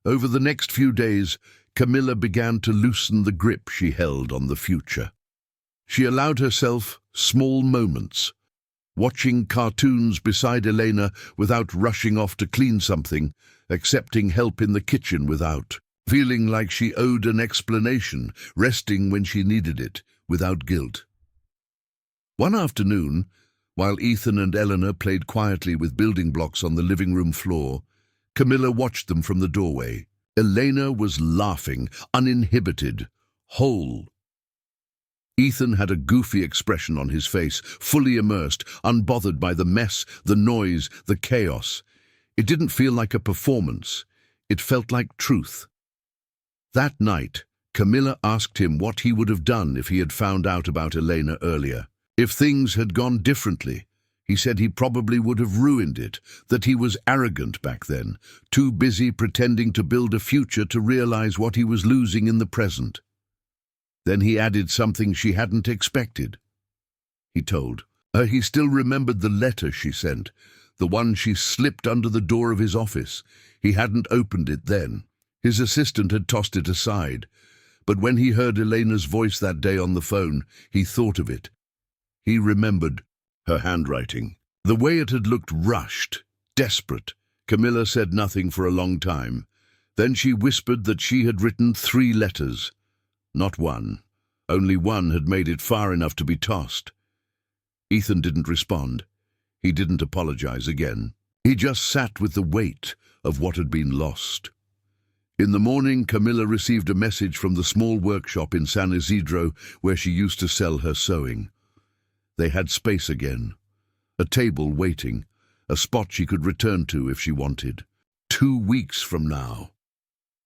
Over the next few days, Camilla began to loosen the grip she held on the future. She allowed herself small moments, watching cartoons beside Elena without rushing off to clean something, accepting help in the kitchen without feeling like she owed an explanation, resting when she needed it, without guilt. One afternoon, while Ethan and Eleanor played quietly with building blocks on the living room floor, Camilla watched them from the doorway. Elena was laughing, uninhibited, whole. Ethan had a goofy expression on his face, fully immersed, unbothered by the mess, the noise, the chaos. It didn't feel like a performance. It felt like truth. That night, Camilla asked him what he would have done if he had found out about Elena earlier. If things had gone differently. He said he probably would have ruined it, that he was arrogant back then, too busy pretending to build a future to realize what he was losing in the present. Then he added something she hadn't expected. He told her he still remembered the letter she sent, the one she slipped under the door of his office. He hadn't opened it then. His assistant had tossed it aside. But when he heard Elena's voice that day on the phone, he thought of it. He remembered her handwriting. The way it had looked rushed, desperate. Camilla said nothing for a long time. Then she whispered that she had written 3 letters. Not one. Only one had made it far enough to be tossed. Ethan didn't respond. He didn't apologize again. He just sat with the weight of what had been lost. In the morning, Camilla received a message from the small workshop in San Isidro where she used to sell her sewing. They had space again. A table waiting. A spot she could return to if she wanted. 2 weeks from now.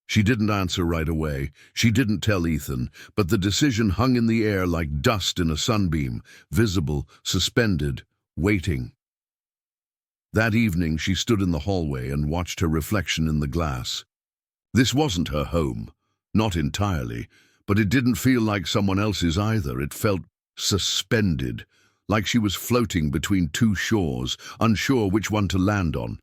She didn't answer right away. She didn't tell Ethan, but the decision hung in the air like dust in a sunbeam, visible, suspended, waiting. That evening she stood in the hallway and watched her reflection in the glass. This wasn't her home, not entirely, but it didn't feel like someone else's either. It felt suspended, like she was floating between 2 shores, unsure which one to land on.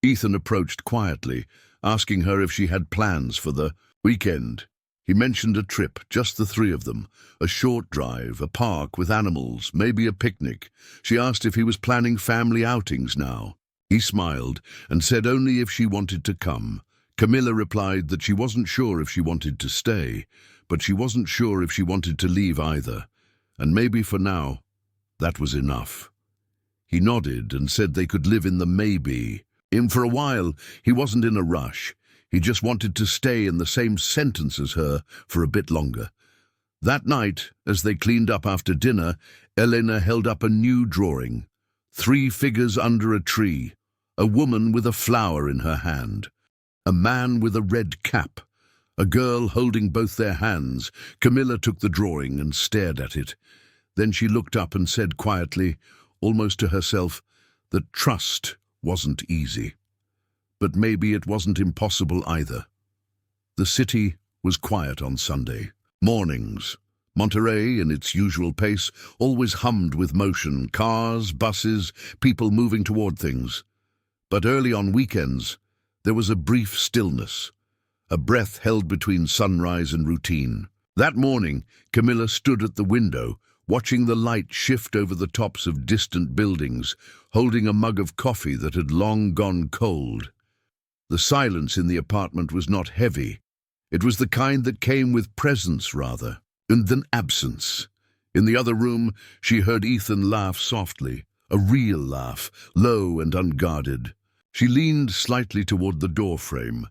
Ethan approached quietly, asking her if she had plans for the weekend. He mentioned a trip, just the 3 of them, a short drive, a park with animals, maybe a picnic. She asked if he was planning family outings now. He smiled and said only if she wanted to come. Camilla replied that she wasn't sure if she wanted to stay, but she wasn't sure if she wanted to leave either. And maybe for now, that was enough. He nodded and said they could live in the maybe. For a while, he wasn't in a rush. He just wanted to stay in the same sentence as her for a bit longer. That night, as they cleaned up after dinner, Elena held up a new drawing. 3 figures under a tree. A woman with a flower in her hand. A man with a red cap. A girl holding both their hands. Camilla took the drawing and stared at it. Then she looked up and said quietly, almost to herself, that trust wasn't easy. But maybe it wasn't impossible either. The city was quiet on Sunday. Mornings. Monterey, in its usual pace, always hummed with motion, cars, buses, people moving toward things. But early on weekends, there was a brief stillness, a breath held between sunrise and routine. That morning, Camilla stood at the window, watching the light shift over the tops of distant buildings, holding a mug of coffee that had long gone cold. The silence in the apartment was not heavy. It was the kind that came with presence, rather, than absence. In the other room, she heard Ethan laugh softly, a real laugh, low and unguarded. She leaned slightly toward the doorframe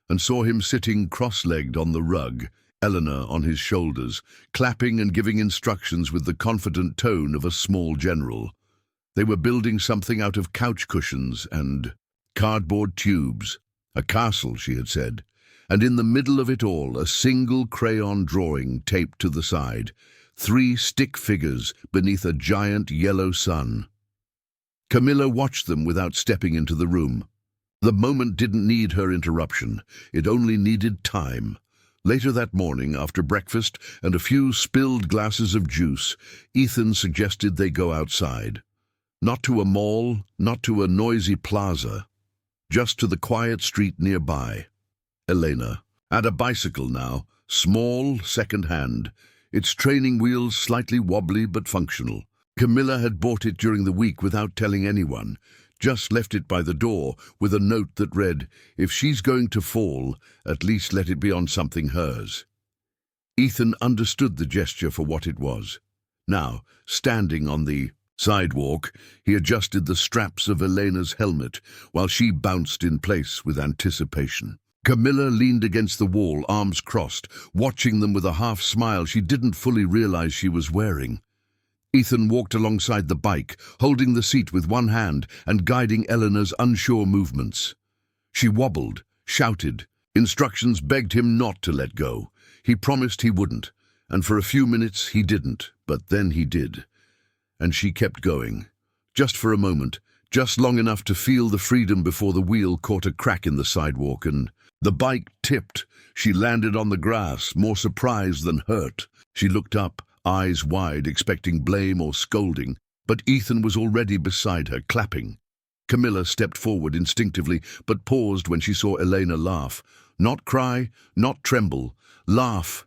and saw him sitting cross-legged on the rug, Eleanor on his shoulders, clapping and giving instructions with the confident tone of a small general. They were building something out of couch cushions and cardboard tubes. A castle, she had said, and in the middle of it all, a single crayon drawing taped to the side, 3 stick figures beneath a giant yellow sun. Camilla watched them without stepping into the room. The moment didn't need her interruption. It only needed time. Later that morning, after breakfast and a few spilled glasses of juice, Ethan suggested they go outside. Not to a mall, not to a noisy plaza, just to the quiet street nearby. Elena had a bicycle now, small, second-hand, its training wheels slightly wobbly but functional. Camilla had bought it during the week without telling anyone, just left it by the door with a note that read, "If she's going to fall, at least let it be on something hers." Ethan understood the gesture for what it was. Now, standing on the sidewalk, he adjusted the straps of Elena's helmet while she bounced in place with anticipation. Camilla leaned against the wall, arms crossed, watching them with a half-smile she didn't fully realize she was wearing. Ethan walked alongside the bike, holding the seat with one hand and guiding Eleanor's unsure movements. She wobbled, shouted. Instructions begged him not to let go. He promised he wouldn't, and for a few minutes he didn't, but then he did. And she kept going. Just for a moment, just long enough to feel the freedom before the wheel caught a crack in the sidewalk and the bike tipped. She landed on the grass, more surprised than hurt. She looked up, eyes wide, expecting blame or scolding, but Ethan was already beside her, clapping. Camilla stepped forward instinctively, but paused when she saw Elena laugh. Not cry, not tremble, laugh,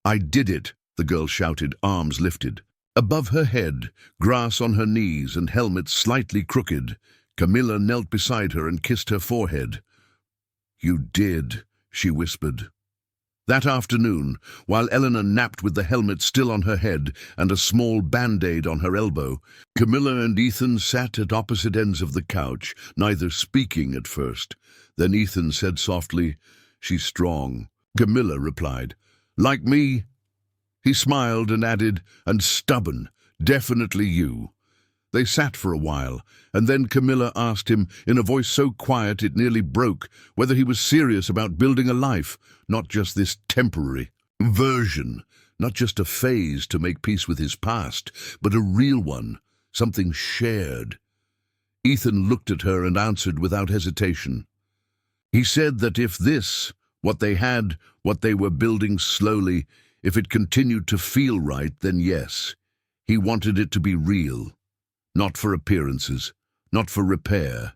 "I did it," the girl shouted, arms lifted. Above her head, grass on her knees and helmet slightly crooked, Camilla knelt beside her and kissed her forehead. "You did," she whispered. That afternoon, while Eleanor napped with the helmet still on her head and a small band-aid on her elbow, Camilla and Ethan sat at opposite ends of the couch, neither speaking at first. Then Ethan said softly, "She's strong." Camilla replied, "Like me?" He smiled and added, "And stubborn, definitely you." They sat for a while, and then Camilla asked him, in a voice so quiet it nearly broke, whether he was serious about building a life, not just this temporary version, not just a phase to make peace with his past, but a real one, something shared. Ethan looked at her and answered without hesitation. He said that if this, what they had, what they were building slowly, if it continued to feel right, then yes, he wanted it to be real. Not for appearances, not for repair,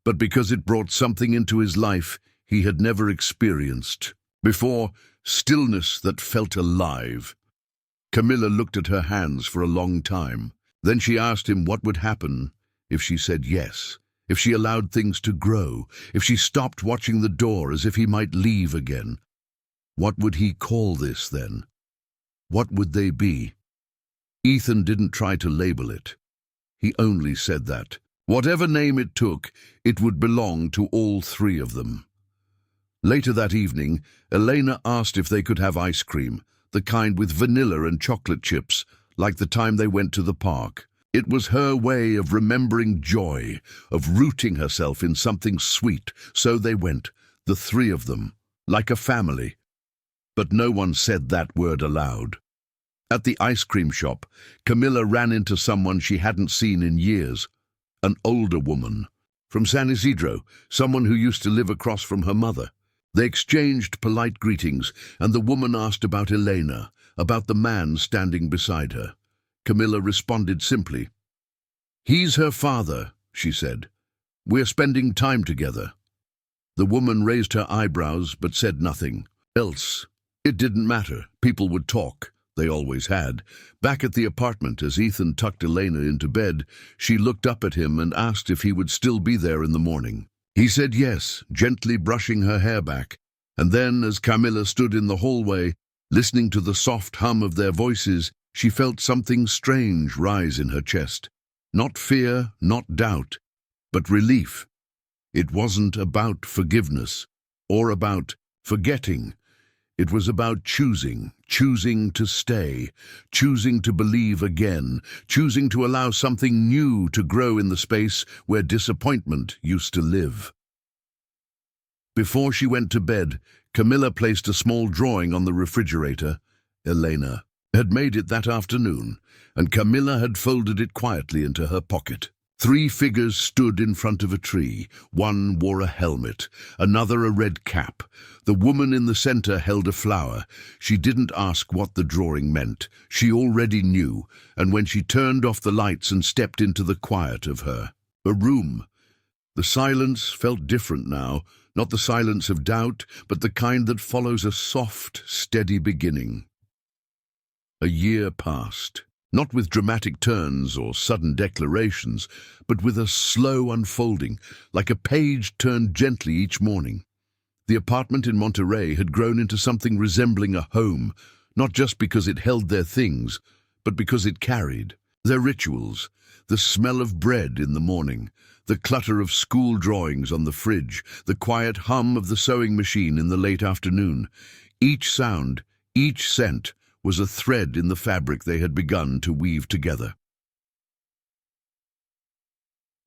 but because it brought something into his life he had never experienced before, stillness that felt alive. Camilla looked at her hands for a long time. Then she asked him what would happen if she said yes, if she allowed things to grow, if she stopped watching the door as if he might leave again. What would he call this then? What would they be? Ethan didn't try to label it. He only said that, whatever name it took, it would belong to all three of them. Later that evening, Elena asked if they could have ice cream, the kind with vanilla and chocolate chips, like the time they went to the park. It was her way of remembering joy, of rooting herself in something sweet, so they went, the three of them, like a family. But no one said that word aloud. At the ice cream shop, Camilla ran into someone she hadn't seen in years, an older woman. From San Isidro, someone who used to live across from her mother. They exchanged polite greetings, and the woman asked about Elena, about the man standing beside her. Camilla responded simply. "He's her father," she said. "We're spending time together." The woman raised her eyebrows but said nothing else. It didn't matter. People would talk. They always had. Back at the apartment, as Ethan tucked Elena into bed, she looked up at him and asked if he would still be there in the morning. He said yes, gently brushing her hair back, and then, as Camilla stood in the hallway, listening to the soft hum of their voices, she felt something strange rise in her chest. Not fear, not doubt, but relief. It wasn't about forgiveness, or about forgetting. It was about choosing to stay, choosing to believe again, choosing to allow something new to grow in the space where disappointment used to live. Before she went to bed, Camilla placed a small drawing on the refrigerator. Elena had made it that afternoon, and Camilla had folded it quietly into her pocket. 3 figures stood in front of a tree. One wore a helmet, another a red cap. The woman in the center held a flower. She didn't ask what the drawing meant. She already knew, and when she turned off the lights and stepped into the quiet of her room, the silence felt different now, not the silence of doubt, but the kind that follows a soft, steady beginning. A year passed. Not with dramatic turns or sudden declarations, but with a slow unfolding, like a page turned gently each morning. The apartment in Monterey had grown into something resembling a home, not just because it held their things, but because it carried their rituals, the smell of bread in the morning, the clutter of school drawings on the fridge, the quiet hum of the sewing machine in the late afternoon. Each sound, each scent, was a thread in the fabric they had begun to weave together.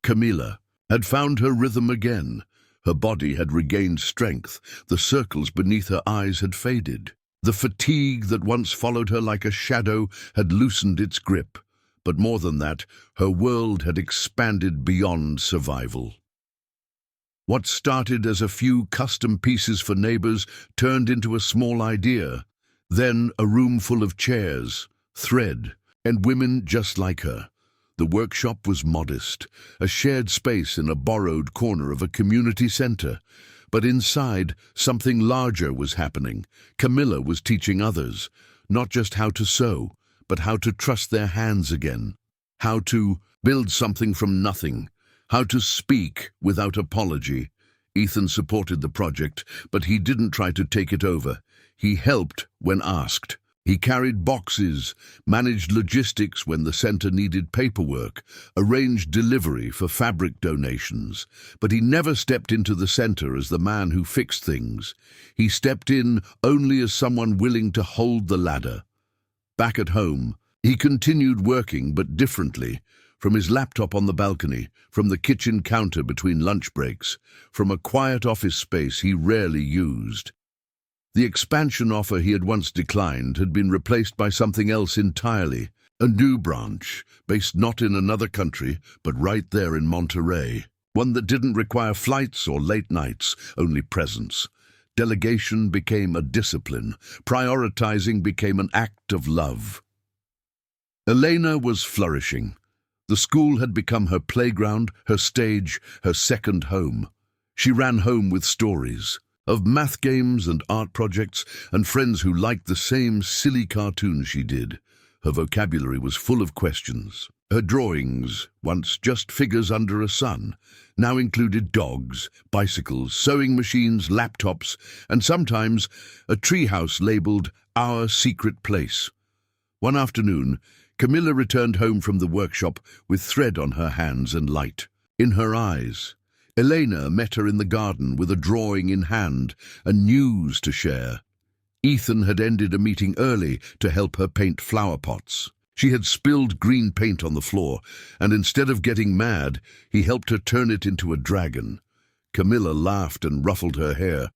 Camilla had found her rhythm again. Her body had regained strength. The circles beneath her eyes had faded. The fatigue that once followed her like a shadow had loosened its grip. But more than that, her world had expanded beyond survival. What started as a few custom pieces for neighbors turned into a small idea. Then a room full of chairs, thread, and women just like her. The workshop was modest, a shared space in a borrowed corner of a community center. But inside, something larger was happening. Camilla was teaching others, not just how to sew, but how to trust their hands again, how to build something from nothing, how to speak without apology. Ethan supported the project, but he didn't try to take it over. He helped when asked. He carried boxes, managed logistics when the center needed paperwork, arranged delivery for fabric donations. But he never stepped into the center as the man who fixed things. He stepped in only as someone willing to hold the ladder. Back at home, he continued working, but differently. From his laptop on the balcony, from the kitchen counter between lunch breaks, from a quiet office space he rarely used. The expansion offer he had once declined had been replaced by something else entirely, a new branch, based not in another country, but right there in Monterey. One that didn't require flights or late nights, only presence. Delegation became a discipline. Prioritizing became an act of love. Elena was flourishing. The school had become her playground, her stage, her second home. She ran home with stories of math games and art projects and friends who liked the same silly cartoons she did. Her vocabulary was full of questions. Her drawings, once just figures under a sun, now included dogs, bicycles, sewing machines, laptops, and sometimes a treehouse labeled "Our Secret Place." One afternoon, Camilla returned home from the workshop with thread on her hands and light in her eyes. Elena met her in the garden with a drawing in hand and news to share. Ethan had ended a meeting early to help her paint flower pots. She had spilled green paint on the floor, and instead of getting mad, he helped her turn it into a dragon. Camilla laughed and ruffled her hair.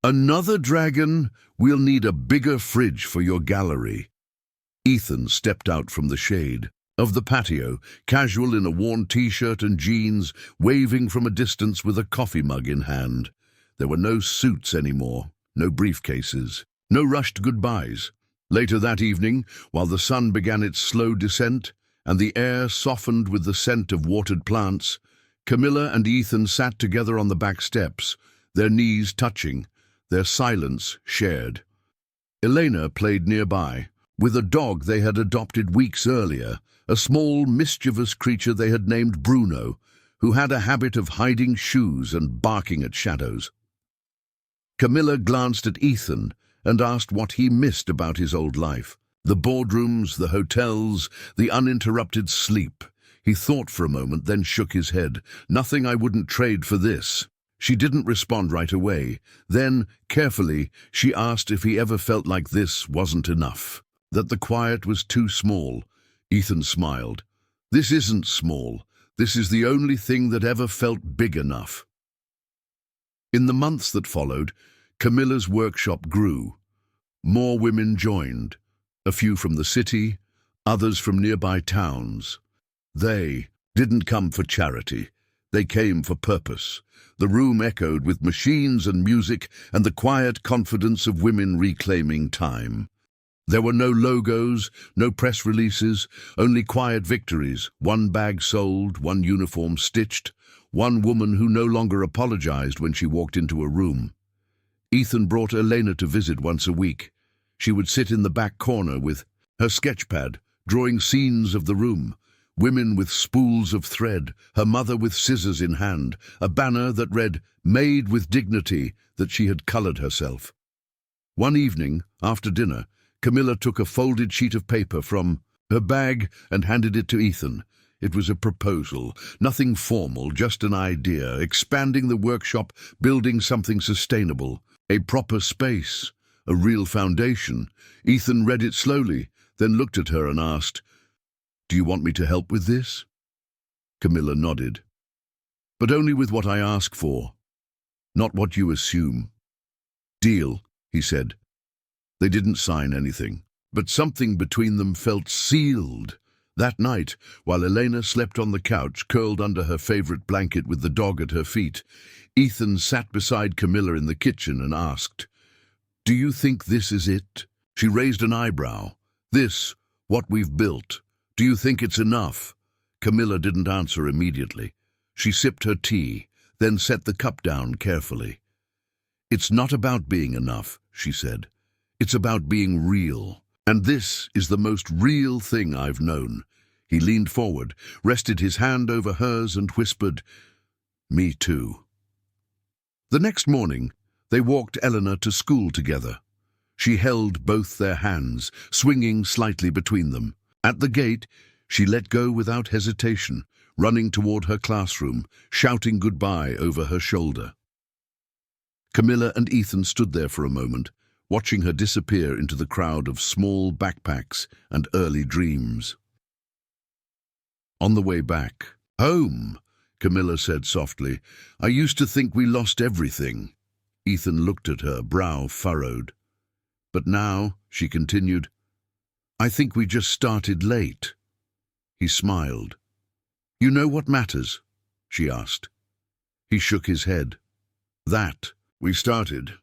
"Another dragon? We'll need a bigger fridge for your gallery." Ethan stepped out from the shade of the patio, casual in a worn t-shirt and jeans, waving from a distance with a coffee mug in hand. There were no suits anymore, no briefcases, no rushed goodbyes. Later that evening, while the sun began its slow descent and the air softened with the scent of watered plants, Camilla and Ethan sat together on the back steps, their knees touching, their silence shared. Elena played nearby, with a dog they had adopted weeks earlier, a small, mischievous creature they had named Bruno, who had a habit of hiding shoes and barking at shadows. Camilla glanced at Ethan and asked what he missed about his old life. The boardrooms, the hotels, the uninterrupted sleep. He thought for a moment, then shook his head. "Nothing I wouldn't trade for this." She didn't respond right away. Then, carefully, she asked if he ever felt like this wasn't enough, that the quiet was too small. Ethan smiled. "This isn't small. This is the only thing that ever felt big enough." In the months that followed, Camilla's workshop grew. More women joined, a few from the city, others from nearby towns. They didn't come for charity. They came for purpose. The room echoed with machines and music and the quiet confidence of women reclaiming time. There were no logos, no press releases, only quiet victories. One bag sold, one uniform stitched, one woman who no longer apologized when she walked into a room. Ethan brought Elena to visit once a week. She would sit in the back corner with her sketchpad, drawing scenes of the room. Women with spools of thread, her mother with scissors in hand, a banner that read, "Made with Dignity," that she had colored herself. One evening, after dinner, Camilla took a folded sheet of paper from her bag and handed it to Ethan. It was a proposal, nothing formal, just an idea, expanding the workshop, building something sustainable, a proper space, a real foundation. Ethan read it slowly, then looked at her and asked, "Do you want me to help with this?" Camilla nodded. "But only with what I ask for, not what you assume." "Deal," he said. They didn't sign anything, but something between them felt sealed. That night, while Elena slept on the couch, curled under her favorite blanket with the dog at her feet, Ethan sat beside Camilla in the kitchen and asked, "Do you think this is it?" She raised an eyebrow. "This, what we've built. Do you think it's enough?" Camilla didn't answer immediately. She sipped her tea, then set the cup down carefully. "It's not about being enough," she said. "It's about being real. And this is the most real thing I've known. He leaned forward, rested his hand over hers and whispered, "Me too." The next morning, they walked Eleanor to school together. She held both their hands, swinging slightly between them. At the gate, she let go without hesitation, running toward her classroom, shouting goodbye over her shoulder. Camilla and Ethan stood there for a moment, watching her disappear into the crowd of small backpacks and early dreams. On the way back, "Home," Camilla said softly. "I used to think we lost everything." Ethan looked at her, brow furrowed. "But now," she continued, "I think we just started late." He smiled. "You know what matters?" she asked. He shook his head. "That we started